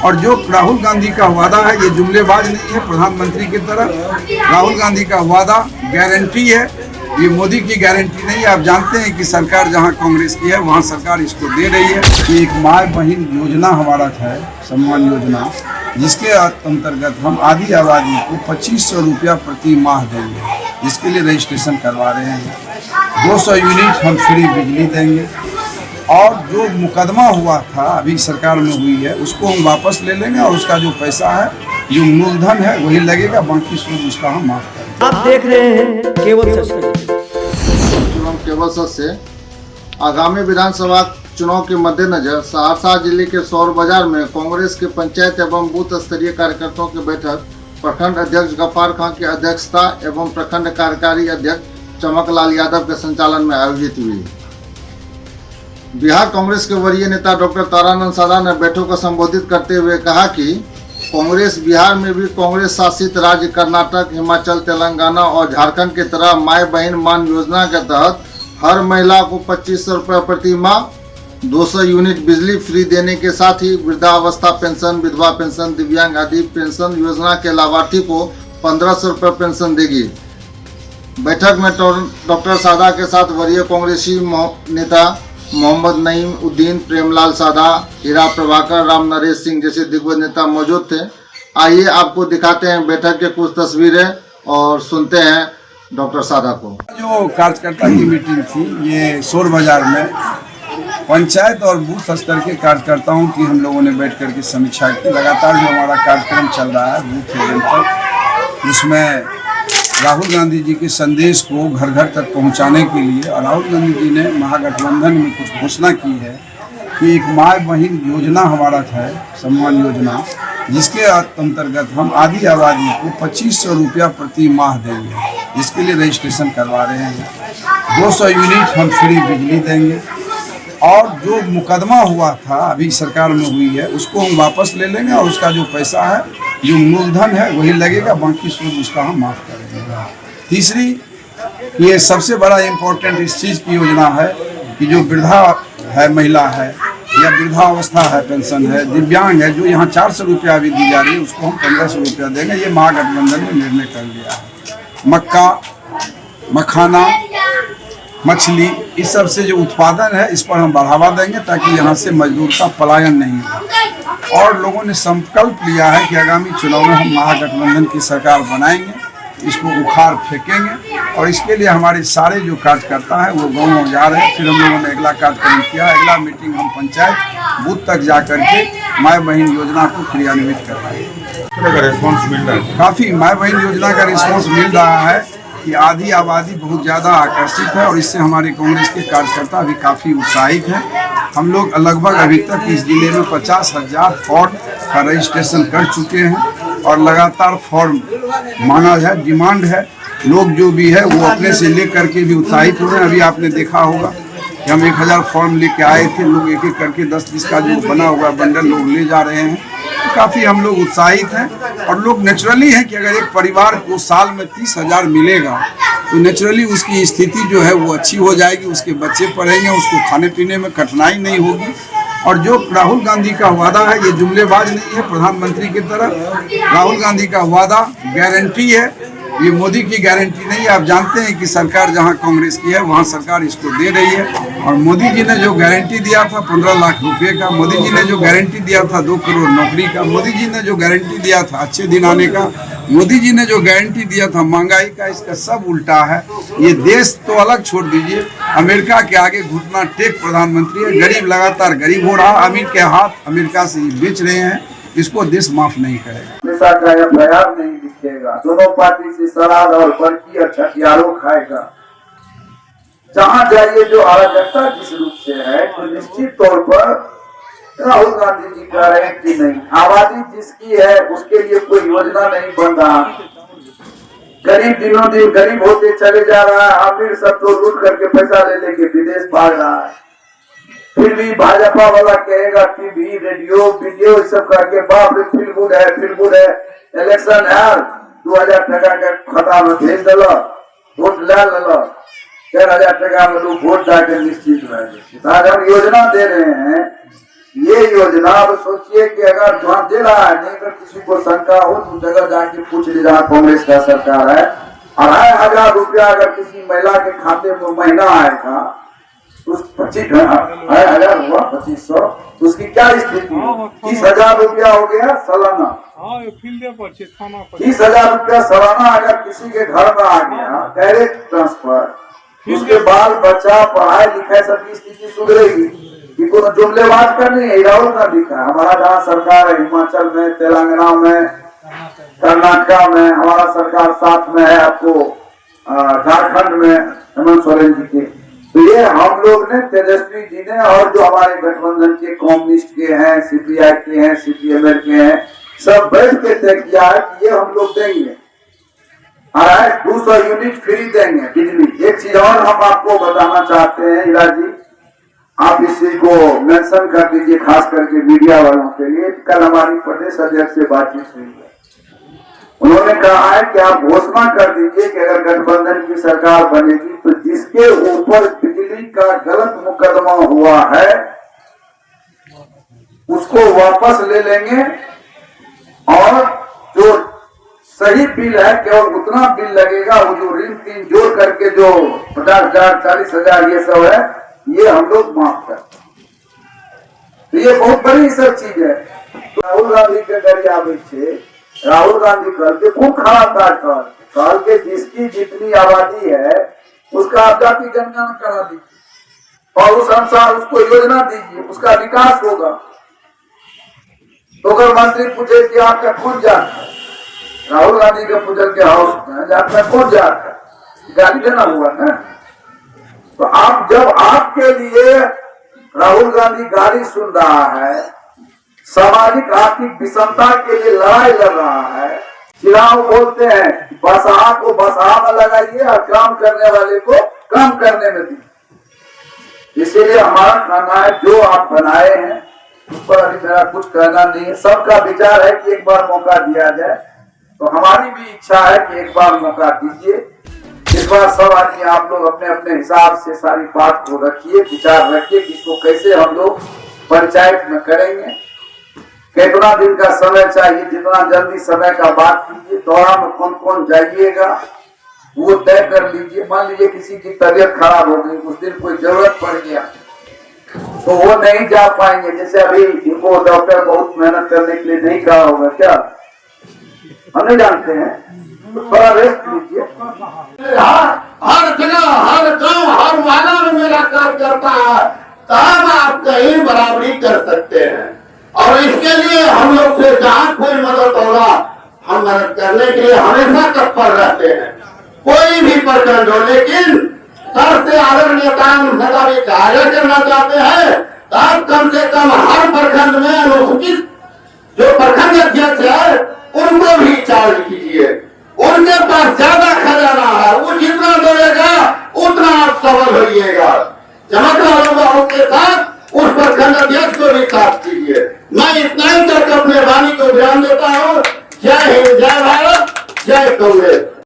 और जो राहुल गांधी का वादा है ये जुमलेबाज नहीं है। प्रधानमंत्री की तरह राहुल गांधी का वादा गारंटी है, ये मोदी की गारंटी नहीं है। आप जानते हैं कि सरकार जहां कांग्रेस की है वहां सरकार इसको दे रही है। ये एक माँ बहन योजना हमारा है, सम्मान योजना, जिसके अंतर्गत हम आधी आबादी को 2500 रुपया प्रति माह देंगे, जिसके लिए रजिस्ट्रेशन करवा रहे हैं। 200 यूनिट हम फ्री बिजली देंगे और जो मुकदमा हुआ था अभी सरकार में हुई है उसको हम वापस ले लेंगे और उसका जो पैसा है, जो मूलधन है वही लगेगा, बाकी सूद उसका हम माफ करेंगे। आप देख रहे हैं केवल सच से। आगामी विधानसभा चुनाव के मद्देनजर सहरसा जिले के सौर बाजार में कांग्रेस के पंचायत एवं बूथ स्तरीय कार्यकर्ताओं की बैठक प्रखंड अध्यक्ष गफ्फार खान की अध्यक्षता एवं प्रखंड कार्यकारी अध्यक्ष चमकलाल यादव के संचालन में आयोजित हुई। बिहार कांग्रेस के वरीय नेता डॉक्टर तारानंद सादा ने बैठक को संबोधित करते हुए कहा कि कांग्रेस बिहार में भी कांग्रेस शासित राज्य कर्नाटक, हिमाचल, तेलंगाना और झारखंड की तरह माय बहन मान योजना के तहत हर महिला को 2500 रुपये प्रति माह, 200 यूनिट बिजली फ्री देने के साथ ही वृद्धावस्था पेंशन, विधवा पेंशन, दिव्यांग आदि पेंशन योजना के लाभार्थी को 1500 रुपये पेंशन देगी। बैठक में डॉक्टर सादा के साथ वरीय कांग्रेसी नेता मोहम्मद नईम उद्दीन, प्रेमलाल सादा, हीरा प्रभाकर, राम नरेश सिंह जैसे दिग्गज नेता मौजूद थे। आइए आपको दिखाते हैं बैठक के कुछ तस्वीरें और सुनते हैं डॉक्टर सादा को। जो कार्यकर्ता की मीटिंग थी ये सौर बाजार में पंचायत और बूथ स्तर के कार्यकर्ताओं की हम लोगों ने बैठ कर के समीक्षा की। लगातार जो हमारा कार्यक्रम चल रहा है बूथ लेवल तक, उसमें राहुल गांधी जी के संदेश को घर घर तक पहुंचाने के लिए, और राहुल गांधी जी ने महागठबंधन में कुछ घोषणा की है कि एक माँ बहन योजना हमारा है, सम्मान योजना, जिसके अंतर्गत हम आधी आबादी को 2500 रुपया प्रति माह देंगे, जिसके लिए रजिस्ट्रेशन करवा रहे हैं। 200 यूनिट हम फ्री बिजली देंगे और जो मुकदमा हुआ था अभी सरकार में हुई है उसको हम वापस ले लेंगे और उसका जो पैसा है, जो मूलधन है वही लगेगा, बाकी सूद उसका हम माफ करेंगे। तीसरी, ये सबसे बड़ा इम्पोर्टेंट इस चीज़ की योजना है कि जो वृद्धा है, महिला है या वृद्धावस्था है, पेंशन है, दिव्यांग है, जो यहाँ 400 रुपया अभी दी जा रही है उसको हम 1500 रुपया देंगे। ये महागठबंधन ने निर्णय कर लिया है। मक्का, मखाना, मछली, इस सब से जो उत्पादन है इस पर हम बढ़ावा देंगे ताकि यहाँ से मजदूर का पलायन नहीं हो। और लोगों ने संकल्प लिया है कि आगामी चुनाव में हम महागठबंधन की सरकार बनाएंगे, इसको उखाड़ फेंकेंगे। और इसके लिए हमारे सारे जो कार्यकर्ता हैं वो गाँव जा रहे हैं। फिर हम लोगों ने अगला कार्यक्रम किया, अगला मीटिंग हम पंचायत बूथ तक जा करके माय बहन योजना को क्रियान्वित कर रहे हैं। रिस्पॉन्स मिल रहा है काफ़ी माय बहन योजना का रिस्पॉन्स मिल रहा है कि आधी आबादी बहुत ज़्यादा आकर्षित है और इससे हमारे कांग्रेस के कार्यकर्ता भी काफ़ी उत्साहित हैं। हम लोग लगभग अभी तक इस जिले में 50,000 फॉर्म का रजिस्ट्रेशन कर चुके हैं और लगातार फॉर्म मांगा है, डिमांड है। लोग जो भी है वो अपने से ले करके भी उत्साहित हो रहे हैं। अभी आपने देखा होगा कि हम 1000 फॉर्म लेके आए थे, लोग एक एक करके 10-20 का जो बना हुआ बंडल लोग ले जा रहे हैं। तो काफ़ी हम लोग उत्साहित हैं और लोग नेचुरली हैं कि अगर एक परिवार को साल में 30,000 मिलेगा तो नेचुरली उसकी स्थिति जो है वो अच्छी हो जाएगी, उसके बच्चे पढ़ेंगे, उसको खाने पीने में कठिनाई नहीं होगी। और जो राहुल गांधी का वादा है ये जुमलेबाज नहीं है। प्रधानमंत्री की तरह राहुल गांधी का वादा गारंटी है, ये मोदी की गारंटी नहीं है। आप जानते हैं कि सरकार जहां कांग्रेस की है वहां सरकार इसको दे रही है। और मोदी जी ने जो गारंटी दिया था 15 लाख रुपए का, मोदी जी ने जो गारंटी दिया था 2 करोड़ नौकरी का, मोदी जी ने जो गारंटी दिया था अच्छे दिन आने का, मोदी जी ने जो गारंटी दिया था महंगाई का, इसका सब उल्टा है। ये देश तो अलग छोड़ दीजिए, अमेरिका के आगे घुटना टेक प्रधानमंत्री है। गरीब लगातार गरीब हो रहा, अमीर के हाथ अमेरिका से बेच रहे हैं, इसको देश माफ नहीं करेगा। बयान नहीं लिखेगा, दोनों पार्टी से शराब और बर्फी और छठियारों खाएगा। जहाँ जाइए जो अराजकता जिस रूप से है तो निश्चित तौर पर राहुल गांधी जी कह रहे हैं कि नहीं, आबादी जिसकी है उसके लिए कोई योजना नहीं बन रहा। गरीब दिनों दिन गरीब होते चले जा रहा है, अमीर सब तो लूट करके पैसा ले लेके विदेश भाग रहा है। फिर भी भाजपा वाला कहेगा टीवी, रेडियो, वीडियो सब करके बाप रे फील गुड है, इलेक्शन है, 2000 टका के खाता में भेज दिल, वोट ले लो, 4000 टका में लोग वोट जाके निश्चित रहे। आज हम योजना दे रहे हैं, ये योजना अब सोचिए कि अगर जहाँ दे रहा है, नहीं अगर किसी को शंका हो तो जगह जाके पूछ ले जहाँ कांग्रेस का सरकार है। 2,500 रुपया अगर किसी महिला के खाते में महीना आएगा, उस 25,000 हुआ 2,500, उसकी क्या स्थिति है? 30,000 रुपया हो गया सालाना। 30,000 रुपया सालाना अगर किसी के घर में आ गया डायरेक्ट ट्रांसफर, उसके बाल बच्चा पढ़ाई लिखाई सबकी स्थिति सुधरेगी। कि कोनो जुमलेबाज का नहीं है, राहुल गांधी का। हमारा जहाँ सरकार है हिमाचल में, तेलंगाना में, कर्नाटका में, हमारा सरकार साथ में है आपको झारखंड में हेमंत सोरेन जी के। तो ये हम लोग ने, तेजस्वी जी ने, और जो हमारे गठबंधन के कम्युनिस्ट के हैं, सीपीआई के हैं, सीपीएमएल के हैं, सब बैठ के तय किया है कि ये हम लोग देंगे। 200 यूनिट फ्री देंगे बिजली। एक चीज और हम आपको बताना चाहते हैं हीरा जी, आप इसी को मेंशन कर दीजिए खास करके मीडिया वालों के लिए। कल हमारी प्रदेश अध्यक्ष से बातचीत हुई है, उन्होंने कहा है कि आप घोषणा कर दीजिए कि अगर गठबंधन की सरकार बनेगी तो जिसके ऊपर बिजली का गलत मुकदमा हुआ है उसको वापस ले लेंगे, और जो सही बिल है केवल उतना बिल लगेगा, वो जो ऋण तीन जोड़ करके जो 50,000 40,000 ये सब है, ये हम लोग माफ करते हैं। तो ये बहुत बड़ी सब चीज है। राहुल गांधी के गरिया पीछे राहुल गांधी कल के खूब खराब काल के जिसकी जितनी आबादी है उसका आप जाति जनगणना करा दीजिए और उस अनुसार उसको योजना दीजिए, उसका विकास होगा। तो अगर मंत्री पूछे कि आपका कौन जात है, राहुल गांधी के पूजन के हाउस में आपका कौन जात है, गाली देना हुआ ना। तो आप जब आपके लिए राहुल गांधी गाली सुन रहा है, सामाजिक आर्थिक विषमता के लिए लड़ाई लड़ रहा है, चुनाव बोलते हैं बसहा को बसहा में लगाइए और काम करने वाले को काम करने में दीजिए। इसीलिए हमारा कहना है जो आप बनाए हैं उस पर अभी मेरा कुछ कहना नहीं है। सबका विचार है कि एक बार मौका दिया जाए, तो हमारी भी इच्छा है कि एक बार मौका दीजिए। इस बार सब आदमी आप लोग अपने अपने हिसाब से सारी बात को रखिए, विचार रखिए कि इसको कैसे हम लोग पंचायत में करेंगे, कितना दिन का समय चाहिए, जितना जल्दी समय का बात कीजिए। दौरा में कौन कौन जाइएगा वो तय कर लीजिए। मान लीजिए किसी की तबीयत खराब हो गई, उस दिन कोई जरूरत पड़ गया तो वो नहीं जा पाएंगे। जैसे अभी इनको डॉक्टर बहुत मेहनत करने के लिए नहीं कहा होगा, क्या हम नहीं जानते हैं, तो थोड़ा रेस्ट लीजिए। हर जगह हर गांव हर वाला में मेरा काम करता है, तब आप कहीं बराबरी कर सकते हैं। और इसके लिए हम लोग से जहाँ कोई मदद होगा हम मदद करने के लिए हमेशा तत्पर रहते हैं, कोई भी प्रखंड हो। लेकिन सर से आदरणीय कार्य करना चाहते हैं तब कम से कम हर प्रखंड में अनुसूचित जो प्रखंड अध्यक्ष है उनको भी चार्ज कीजिए। उनके पास ज्यादा खजाना है, वो जितना दौड़ेगा उतना आप सफल होइएगा। चमत्कारों के साथ उस प्रखंड अध्यक्ष को भी साथ कीजिए। मैं इतना ही करके अपने वाणी को ध्यान देता हूँ। जय हिंद, जय भारत, जय कांग्रेस।